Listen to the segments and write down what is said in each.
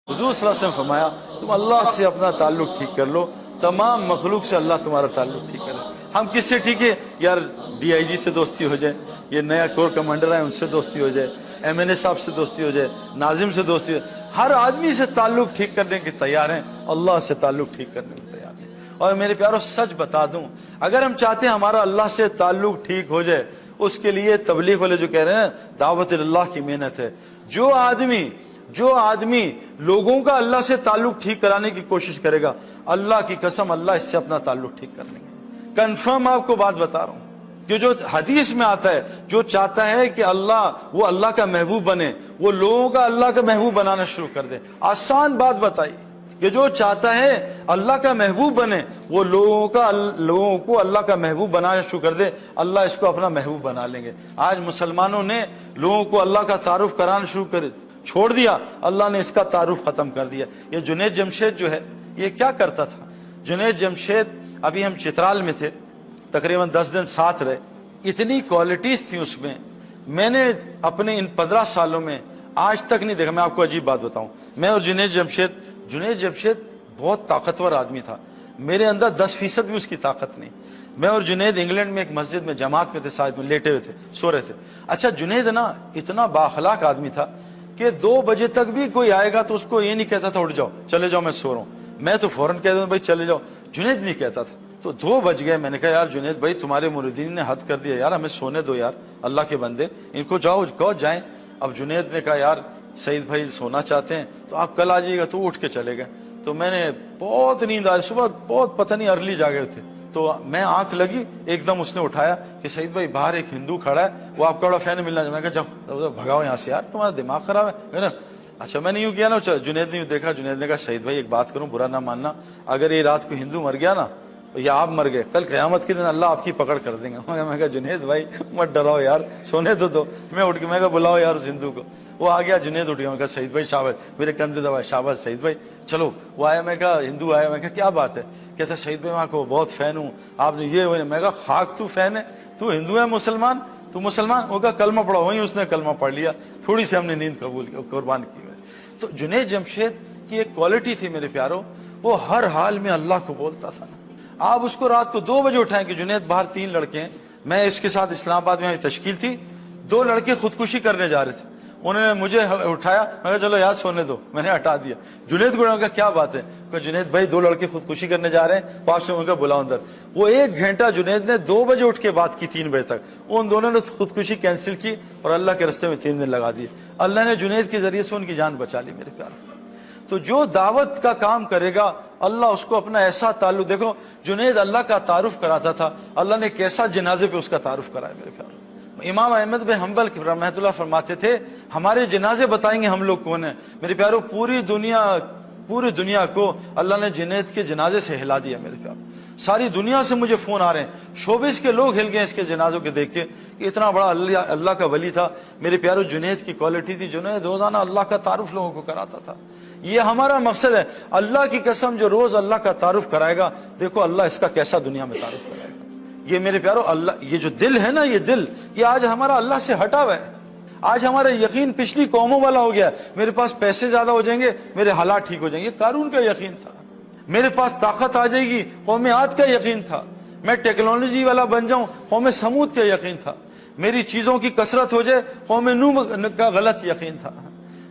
हुजूर सल्लल्लाहु अलैहि वसल्लम फरमाया तुम अल्लाह से अपना ताल्लुक ठीक कर लो, तमाम मखलूक से अल्लाह तुम्हारा ताल्लुक ठीक करे। हम किससे ठीक है यार? DIG से दोस्ती हो जाए, ये नया कोर कमांडर है उनसे दोस्ती हो जाए, MNA साहब से दोस्ती हो जाए, नाजिम से दोस्ती हो जाए, हर आदमी से ताल्लुक ठीक करने के तैयार हैं, अल्लाह से ताल्लुक ठीक करने के तैयार हैं। और मेरे प्यारों सच बता दूं, अगर हम चाहते हैं हमारा अल्लाह से ताल्लुक ठीक हो जाए, उसके लिए तबलीग वाले जो कह रहे हैं दावत अल्लाह की मेहनत है। जो आदमी लोगों का अल्लाह से ताल्लुक ठीक कराने की कोशिश करेगा, अल्लाह की कसम अल्लाह इससे अपना ताल्लुक ठीक कर लेंगे। कंफर्म आपको बात बता रहा हूं कि जो हदीस में आता है, जो चाहता है कि वो अल्लाह का महबूब बने, वो लोगों का अल्लाह का महबूब बनाना शुरू कर दे। आसान बात बताई कि जो चाहता है अल्लाह का महबूब बने, वो लोगों को अल्लाह का महबूब बनाना शुरू कर दे, अल्लाह इसको अपना महबूब बना लेंगे। आज मुसलमानों ने लोगों को अल्लाह का तारुफ कराना छोड़ दिया, अल्लाह ने इसका तारुफ खत्म कर दिया। ये जुनैद जमशेद जो है, ये क्या करता था? जुनैद जमशेद, अभी हम चित्राल में थे, तकरीबन 10 दिन साथ रहे, इतनी क्वालिटीज थी उसमें, मैंने अपने इन 15 सालों में आज तक नहीं देखा। मैं आपको अजीब बात बताऊं, मैं और जुनैद जमशेद बहुत ताकतवर आदमी था, मेरे अंदर 10% भी उसकी ताकत नहीं। मैं और जुनैद इंग्लैंड में एक मस्जिद में जमात में थे, साथ में लेटे हुए थे, सो रहे थे। अच्छा, जुनैद ना इतना बाखलाक आदमी था कि 2 बजे तक भी कोई आएगा तो उसको ये नहीं कहता था उठ जाओ, चले जाओ, मैं सो रहा हूं। मैं तो फौरन कहता था भाई चले जाओ, जुनैद नहीं कहता था। तो 2 बज गए, मैंने कहा यार जुनैद भाई तुम्हारे मुरीदीन ने हद कर दिया यार, हमें सोने दो यार, अल्लाह के बंदे, इनको जाओ कहो जाएं। अब जुनैद ने कहा यार सईद भाई सोना चाहते हैं तो आप कल आ जाइएगा, तो उठ के चले गए। तो मैंने बहुत नींद आई, सुबह बहुत पता नहीं अर्ली जागे थे, तो मैं आंख लगी, एकदम उसने उठाया कि सईद भाई बाहर एक हिंदू खड़ा है, वो आपका बड़ा फैन मिलना। मैं कहा जाओ भगाओ यहाँ से यार, तुम्हारा दिमाग खराब है ना। अच्छा, मैंने यूं किया ना, जुनैद ने यूं देखा, जुनैद ने कहा सईद भाई एक बात करूं, बुरा ना मानना, अगर ये रात को हिंदू मर गया ना या आप मर गए, कल क़यामत के दिन अल्लाह आपकी पकड़ कर देंगे। मैं कहा जुनैद भाई मत डराओ यार, सोने दो। मैं उठ के मैं कहा बुलाओ यार उस हिंदू को। वो आ गया, जुनैद उठ गया। मैं कहा सईद भाई शाबाश, मेरे कंधे दबा, शाबाश सईद भाई चलो। वो आया, मैं कहा हिंदू आया, मैं कहा क्या बात है? कहता सईद भाई मैं आपको बहुत फैन हूँ, आपने ये। मैं कहा खाक तू फैन है, तू हिंदू है मुसलमान, तू मुसलमान? वो कहा कलमा पढ़ा, वहीं उसने कलमा पढ़ लिया, थोड़ी सी हमने नींद कबूल की, कुर्बान की। तो जुनैद जमशेद की एक क्वालिटी थी मेरे प्यारों, वो हर हाल में अल्लाह को बोलता था। आप उसको रात को 2 बजे उठाएं कि जुनैद बाहर 3 लड़के हैं, मैं इसके साथ इस्लामाबाद में तश्कील थी, 2 लड़के खुदकुशी करने जा रहे थे, उन्होंने मुझे उठाया, मैं कहा चलो यार सोने दो, मैंने हटा दिया। जुनैद को कहा क्या बात है? कहा जुनैद भाई 2 लड़के खुदकुशी करने जा रहे हैं, पास से उनका बुलाओ अंदर। वो 1 घंटा जुनैद ने 2 बजे उठ के बात की 3 बजे तक, उन दोनों ने खुदकुशी कैंसिल की और अल्लाह के रास्ते में 3 दिन लगा दिए। अल्लाह ने जुनैद के जरिए से उनकी जान बचा ली मेरे प्यार। तो जो दावत का काम करेगा, अल्लाह उसको अपना ऐसा ताल्लुक, देखो जुनैद अल्लाह का तारुफ कराता था, अल्लाह ने कैसा जनाजे पे उसका तारुफ कराया मेरे प्यार। इमाम अहमद बिन हंबल रहमतुल्लाह फरमाते थे हमारे जनाजे बताएंगे हम लोग कौन है। मेरे प्यारों पूरी दुनिया को अल्लाह ने जुनैद के जनाजे से हिला दिया मेरे प्यारों। सारी दुनिया से मुझे फोन आ रहे हैं, शोबिस के लोग हिल गए इसके जनाजों के देख के कि इतना बड़ा अल्लाह का वली था। मेरे प्यारों जुनैद की क्वालिटी थी, जुनैद रोजाना अल्लाह का तारुफ लोगों को कराता था। ये हमारा मकसद है, अल्लाह की कसम जो रोज अल्लाह का तारुफ कराएगा, देखो अल्लाह इसका कैसा दुनिया में तारुफ कराएगा। ये मेरे प्यारों अल्लाह, ये जो दिल है ना, ये दिल, ये आज हमारा अल्लाह से हटा हुआ है। आज हमारा यकीन पिछली कौमों वाला हो गया, मेरे पास पैसे ज्यादा हो जाएंगे, मेरे हालात ठीक हो जाएंगे, कारून का यकीन था। मेरे पास ताकत आ जाएगी, कौम आद का यकीन था। मैं टेक्नोलॉजी वाला बन जाऊं, कौम समूद का यकीन था। मेरी चीजों की कसरत हो जाए, कौम नूह का गलत यकीन था।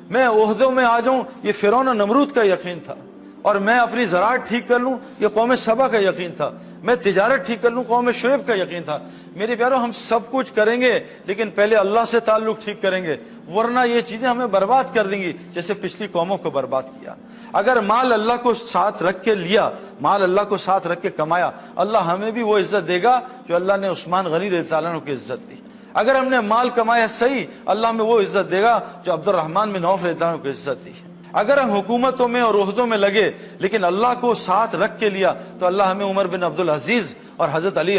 मैं ओहदों में आ जाऊं, ये फिरौन और नमरूद का यकीन था। और मैं अपनी ज़राअत ठीक कर लूं, ये कौम सबा का यकीन था। मैं तिजारत ठीक कर लूं, कौम शुएब का यकीन था। मेरे प्यारों हम सब कुछ करेंगे, लेकिन पहले अल्लाह से ताल्लुक ठीक करेंगे, वरना ये चीजें हमें बर्बाद कर देंगी जैसे पिछली कौमों को बर्बाद किया। अगर माल अल्लाह को साथ रख के लिया, माल अल्लाह को साथ रख के कमाया, अल्लाह हमें भी वो इज्जत देगा जो अल्लाह ने उस्मान गनी रज़ियल्लाहु अन्हु को इज्जत दी। अगर हमने माल कमाया सही, अल्लाह हमें वो इज्जत देगा जो अब्दुर्रहमान बिन औफ रज़ियल्लाहु अन्हु को इज्जत दी। अगर हम हुकूमतों में और ओहदों में लगे लेकिन अल्लाह को साथ रख के लिया, तो अल्लाह हमें उमर बिन अब्दुल अजीज और हजरत अली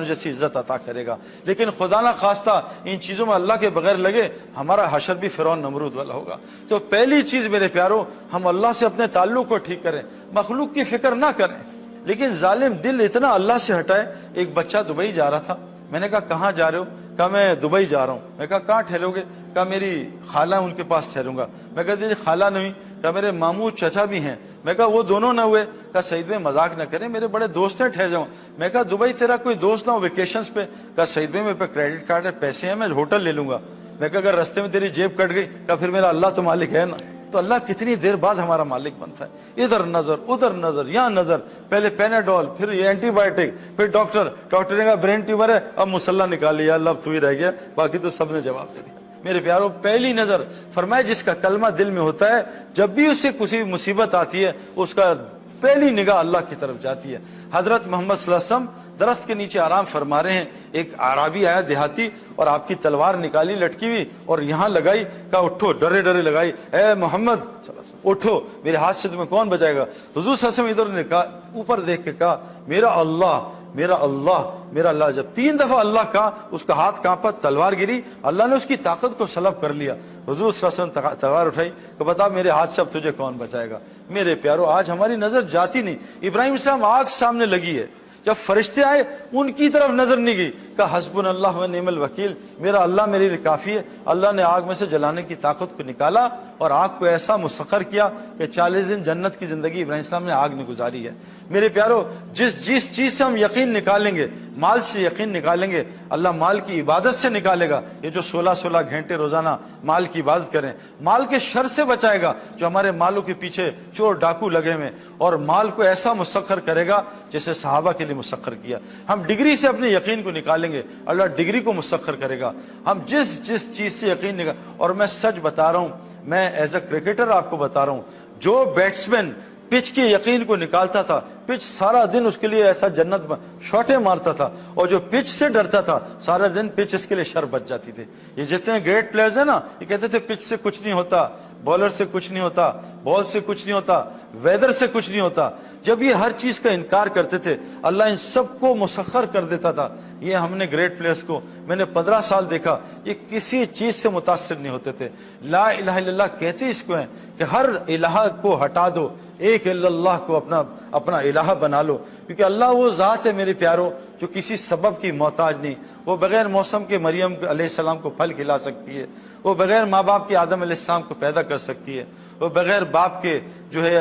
जैसी इज्जत अता करेगा। लेकिन खुदा ना खास्ता इन चीजों में अल्लाह के बगैर लगे, हमारा हशर भी फिरौन नमरूद वाला होगा। तो पहली चीज मेरे प्यारों, हम अल्लाह से अपने ताल्लुक को ठीक करें, मखलूक की फिक्र ना करें, लेकिन जालिम दिल इतना अल्लाह से हटाए। एक बच्चा दुबई जा रहा था, मैंने कहा कहाँ जा रहे हो? कहा मैं दुबई जा रहा हूँ। मैं कहा कहाँ ठहरोगे? कहा मेरी खाला उनके पास ठहरूंगा। मैं कहा दीजिए खाला नहीं, कहा मेरे मामू चचा भी हैं। मैं कहा वो दोनों ना हुए? कहा सईद भाई मजाक ना करें, मेरे बड़े दोस्त हैं, ठहर जाऊं। मैं कहा दुबई तेरा कोई दोस्त ना हो वेकेशंस पे? कहा सईद भाई मेरे पे क्रेडिट कार्ड है, पैसे हैं, मैं होटल ले लूंगा। मैं कहा अगर रास्ते में तेरी जेब कट गई? कहा फिर मेरा अल्लाह तो मालिक है ना। तो अल्लाह कितनी देर बाद हमारा मालिक बनता है। इधर नजर उधर नजर यहाँ नजर, पहले पेनाडोल, फिर ये एंटीबायोटिक, फिर डॉक्टर ने कहा ब्रेन ट्यूमर है, अब मुसल्ला निकाल लिया, अल्लाह तू ही रह गया, बाकी तो सबने जवाब दे दिया। मेरे प्यारों, पहली नजर फरमाए जिसका कलमा दिल में होता है, जब भी उसे किसी मुसीबत आती है उसका पहली निगाह अल्लाह की तरफ जाती है। हजरत मोहम्मद सल्लल्लाहु अलैहि वसल्लम दरख्त के नीचे आराम फरमा रहे हैं, एक आराबी आया देहाती और आपकी तलवार निकाली लटकी हुई और यहाँ लगाई, कहा उठो, डरे डरे लगाई, ए मोहम्मद सल्लल्लाहु अलैहि वसल्लम उठो, मेरे हाथ से तुम्हें कौन बचाएगा? हुजूर सल्लल्लाहु अलैहि वसल्लम इधर ने कहा, ऊपर देख के कहा मेरा अल्लाह मेरा अल्लाह मेरा अल्लाह। जब 3 दफा अल्लाह कहा उसका हाथ कांपा, तलवार गिरी, अल्लाह ने उसकी ताकत को सलब कर लिया। हुजूर सल्लल्लाहु अलैहि वसल्लम तलवार उठाई कि बता मेरे हाथ से अब तुझे कौन बचाएगा? मेरे प्यारों, आज हमारी नजर जाती नहीं। इब्राहिम इस्लाम आग सामने लगी है, जब फरिश्ते आए उनकी तरफ नजर नहीं गई, कहा हस्बुन अल्लाह व निअमल वकील, मेरा अल्लाह मेरे लिए काफी है। अल्लाह ने आग में से जलाने की ताकत को निकाला और आग को ऐसा मुसख्खर किया कि 40 दिन जन्नत की जिंदगी इब्राहिम इस्लाम ने आग में गुजारी है। मेरे प्यारो, जिस चीज से हम यकीन निकालेंगे, माल से यकीन निकालेंगे, अल्लाह माल की इबादत से निकालेगा। ये जो 16-16 घंटे रोजाना माल की इबादत करें, माल के शर से बचाएगा जो हमारे मालों के पीछे चोर डाकू लगे हुए, और माल को ऐसा मुसख्खर करेगा जैसे सहाबा के लिए मुसख्खर किया। हम डिग्री से अपने यकीन को निकालेंगे, अल्लाह डिग्री को मुसख्खर करेगा। हम जिस चीज से यकीन निकाल, और मैं सच बता रहा हूं, मैं एज अ क्रिकेटर आपको बता रहा हूं, जो बैट्समैन पिच के यकीन को निकालता था, पिच सारा दिन उसके लिए ऐसा जन्नत शॉटें मारता था, और जो पिच से डरता था सारा दिन पिच इसके लिए शर बच जाती थी। ये जितने ग्रेट प्लेयर्स हैं ना, ये कहते थे पिच से कुछ नहीं होता, बॉलर से कुछ नहीं होता, बॉल से कुछ नहीं होता, वेदर से कुछ नहीं होता। जब ये हर चीज का इनकार करते थे, अल्लाह इन सबको मुसख्खर कर देता था। ये हमने ग्रेट प्लेयर्स को मैंने 15 साल देखा, ये किसी चीज से मुतासिर नहीं होते थे। ला इलाहा इल्लल्लाह कहते इसको है कि हर इलाहा को हटा दो, एक अल्लाह को अपना इलाहा बना लो, क्योंकि अल्लाह वो जात है मेरे प्यारों जो किसी सबब की मोहताज नहीं। वो बगैर मौसम के मरियम अलैहिस्सलाम को फल खिला सकती है, वो बगैर माँ बाप के आदम अलैहिस्सलाम को पैदा कर सकती है, वो बगैर बाप के जो है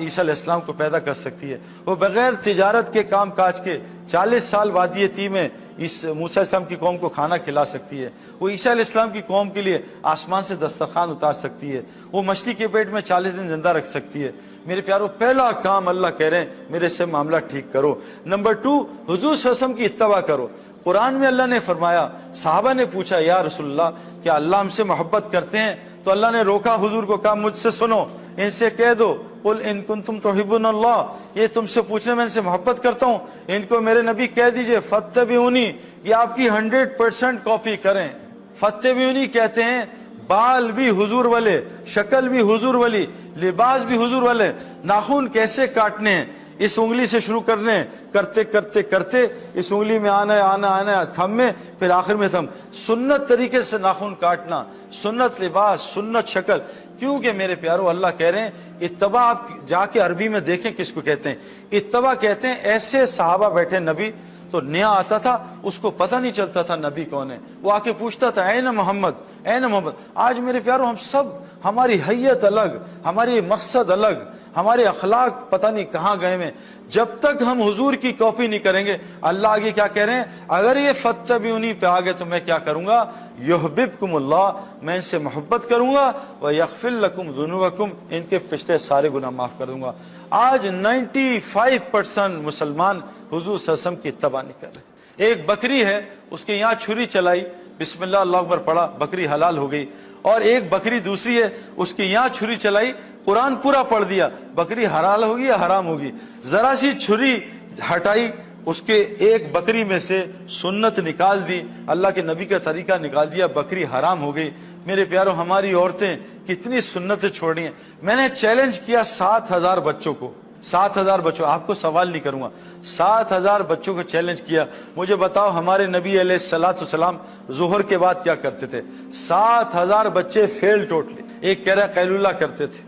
ईसा अलैहिस्सलाम को पैदा कर सकती है, वो बगैर तिजारत के काम काज के 40 साल वादी ती में इस मूसा अलैहिस्सलाम की कौम को खाना खिला सकती है, वो ईसा अलैहिस्सलाम की कौम के लिए आसमान से दस्तरखान उतार सकती है, वो मछली के पेट में 40 दिन जिंदा रख सकती है। मेरे प्यारों, पहला काम अल्लाह कह रहे हैं मेरे से मामला ठीक करो। नंबर 2, हुजूर सल्लल्लाहु अलैहि वसल्लम की इत्तबा करो। कुरान में अल्लाह ने फरमाया, साहबा ने पूछा या रसूलल्लाह क्या अल्लाह हमसे मोहब्बत करते हैं? तो अल्लाह ने रोका हुजूर को, कहा मुझसे सुनो, इनसे कह दो कुल इन कुंतुम तुहिब्बुनल्लाह, ये तुमसे पूछने में इनसे मोहब्बत करता हूँ, इनको मेरे नबी कह दीजिए फत्तबिऊनी, ये आपकी 100% कॉपी करें। फत्तबिऊनी कहते हैं बाल भी हुजूर वाले, शक्ल भी हुजूर वाली, लिबास भी हुजूर वाले, नाखून कैसे काटने हैं, इस उंगली से शुरू करते करते इस उंगली में आना थम में, फिर आखिर में थम, सुन्नत तरीके से नाखून काटना, सुन्नत लिबास, सुन्नत शक्ल। क्योंकि मेरे प्यारो अल्लाह कह रहे हैं इत्तबा, आप जाके अरबी में देखें किसको कहते हैं। इत्तबा कहते हैं ऐसे सहाबा बैठे, नबी तो नया आता था, उसको पता नहीं चलता था नबी कौन है, वो आके पूछता था ऐ न मोहम्मद, ऐ न मोहम्मद। आज मेरे प्यारो हम सब, हमारी हैयत अलग, हमारी मकसद अलग, हमारे अखलाक पता नहीं कहाँ गए में। जब तक हम हुजूर की कॉपी नहीं करेंगे, अल्लाह आगे क्या कह रहे हैं, अगर ये फत्तबिऊनी पे आ गए तो मैं क्या करूंगा, युहब्बिबकुमुल्लाह, मैं इनसे मोहब्बत करूंगा, व यगफिर लकुम ज़ुनूबकुम, इनके पिछले सारे गुनाह माफ कर दूंगा। आज 95% मुसलमान हुजूर सल्लल्लाहु अलैहि वसल्लम की इत्तबा नहीं कर रहे। एक बकरी है, उसके यहाँ छुरी चलाई, बिस्मिल्लाह अल्लाहु अकबर पढ़ा, बकरी हलाल हो गई। और एक बकरी दूसरी है, उसकी यहाँ छुरी चलाई, कुरान पूरा पढ़ दिया, बकरी हलाल होगी या हराम होगी? जरा सी छुरी हटाई, उसके एक बकरी में से सुन्नत निकाल दी, अल्लाह के नबी का तरीका निकाल दिया, बकरी हराम हो गई। मेरे प्यारों, हमारी औरतें कितनी सुन्नतें छोड़ रही हैं। मैंने चैलेंज किया 7000 बच्चों को, 7000 बच्चों, आपको सवाल नहीं करूंगा, 7000 बच्चों को चैलेंज किया, मुझे बताओ हमारे नबी अलैहिस्सलाम जोहर के बाद क्या करते थे? 7000 बच्चे फेल टोटली। एक कह रहा है कैलुला करते थे,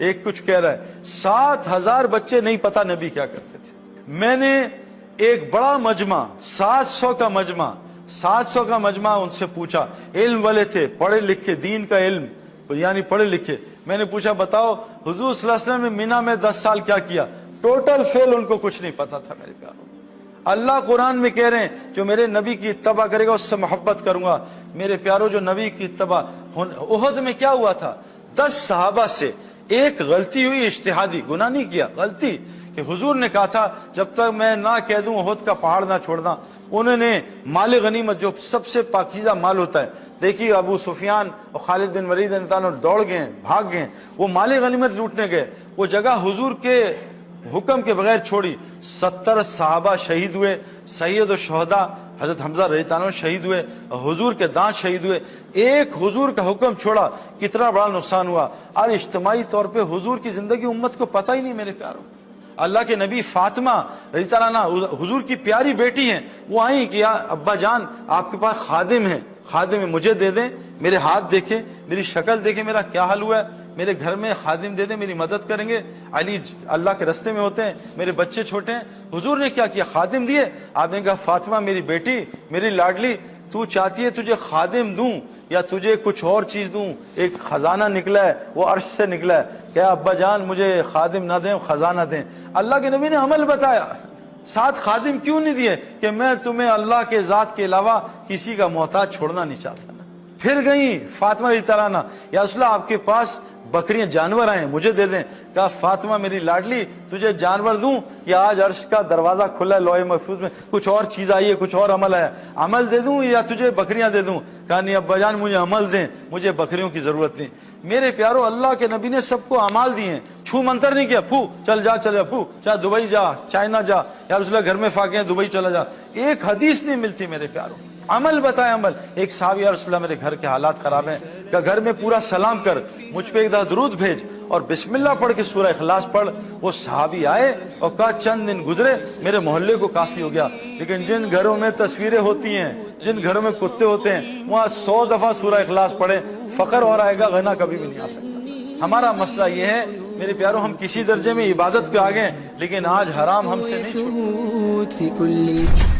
एक कुछ कह रहा है, 7000 बच्चे नहीं पता नबी क्या करते थे। मैंने एक बड़ा मजमा, 700 का मजमा उनसे पूछा, इल्म वाले थे, पढ़े लिखे, दीन का इल्म यानी पढ़े लिखे, میں نے پوچھا بتاؤ حضور صلی اللہ علیہ وسلم نے مینا میں 10 سال کیا کیا؟ ٹوٹل فیل ان کو کچھ نہیں پتا تھا میرے پیاروں۔ اللہ قرآن میں کہہ رہے ہیں جو میرے نبی کی اتباع کرے گا اس سے محبت کروں گا۔ میرے پیاروں جو نبی کی اتباع، احد میں کیا ہوا تھا؟ 10 صحابہ سے ایک غلطی ہوئی، اجتہادی، گناہ نہیں کیا، غلطی، کہ حضور نے کہا تھا جب تک میں نہ کہہ دوں احد کا پہاڑ نہ چھوڑنا۔ انہوں نے مال غنیمت جو سب سے پاکیزہ مال ہوتا ہے، دیکھیے ابو سفیان اور خالد بن ولید رضی اللہ عنہ دوڑ گئے، بھاگ گئے، وہ مال غنیمت لوٹنے گئے، وہ جگہ حضور کے حکم کے بغیر چھوڑی۔ 70 صحابہ شہید ہوئے، سید الشہداء حضرت حمزہ رضی اللہ عنہ شہید ہوئے، حضور کے دانت شہید ہوئے، ایک حضور کا حکم چھوڑا، کتنا بڑا نقصان ہوا۔ اور اجتماعی طور پہ حضور کی زندگی امت کو پتہ ہی نہیں میرے پیاروں۔ اللہ کے نبی فاطمہ رضی اللہ عنہ حضور کی پیاری بیٹی ہیں، وہ آئیں کہ یا ابا جان آپ کے پاس خادم ہے، خادم ہے مجھے دے دیں، میرے ہاتھ دیکھیں، میری شکل دیکھیں، میرا کیا حال ہوا ہے، میرے گھر میں خادم دے دیں، میری مدد کریں گے۔ علی اللہ کے رستے میں ہوتے ہیں، میرے بچے چھوٹے ہیں۔ حضور نے کیا کیا؟ خادم دیے۔ آپ نے کہا فاطمہ میری بیٹی، میری لاڈلی، تو چاہتی ہے تجھے خادم دوں یا تجھے کچھ اور چیز دوں؟ ایک خزانہ نکلا ہے، وہ عرش سے نکلا ہے، کیا ابا جان مجھے خادم نہ دیں، خزانہ دیں؟ اللہ کے نبی نے عمل بتایا۔ ساتھ خادم کیوں نہیں دیے؟ کہ میں تمہیں اللہ کے ذات کے علاوہ کسی کا محتاج چھوڑنا نہیں چاہتا۔ پھر گئی فاطمہ رضی اللہ عنہ، یا رسول اللہ آپ کے پاس بکریاں جانور آئے مجھے دے دیں۔ کہا فاطمہ میری لاڈلی تجھے جانور دوں یا آج عرش کا دروازہ کھلا ہے، لوح محفوظ میں کچھ اور چیز آئی ہے، کچھ اور عمل ہے، عمل دے دوں یا تجھے بکریاں دے دوں؟ کہا نہیں ابا جان مجھے عمل دیں، مجھے بکریوں کی ضرورت نہیں۔ میرے پیاروں اللہ کے نبی نے سب کو اعمال دیے ہیں، چھو منتر نہیں کیا، پھو چل جا چل جا، پھو چاہے دبئی جا، چائنا جا، یا رسول اللہ گھر میں فاقے ہیں دبئی چلا جا۔ ایک حدیث نہیں ملتی میرے پیاروں، عمل بتائے عمل۔ ایک صحابی یا رسول اللہ میرے گھر کے حالات خراب ہیں، کہ گھر میں پورا سلام کر، مجھ پہ ایک دفعہ درود بھیج اور بسم اللہ پڑھ کے سورہ اخلاص پڑھ۔ وہ صحابی آئے اور کہا چند دن گزرے میرے محلے کو کافی ہو گیا، لیکن جن گھروں میں تصویریں ہوتی ہیں، جن گھروں میں کتے ہوتے ہیں، وہاں 100 دفعہ سورہ اخلاص پڑھے، فقر اور آئے گا، غنا کبھی بھی نہیں آ سکتا۔ ہمارا مسئلہ یہ ہے میرے پیاروں، ہم کسی درجے میں عبادت پہ آ گئے لیکن آج حرام ہم سے نہیں چھوٹا۔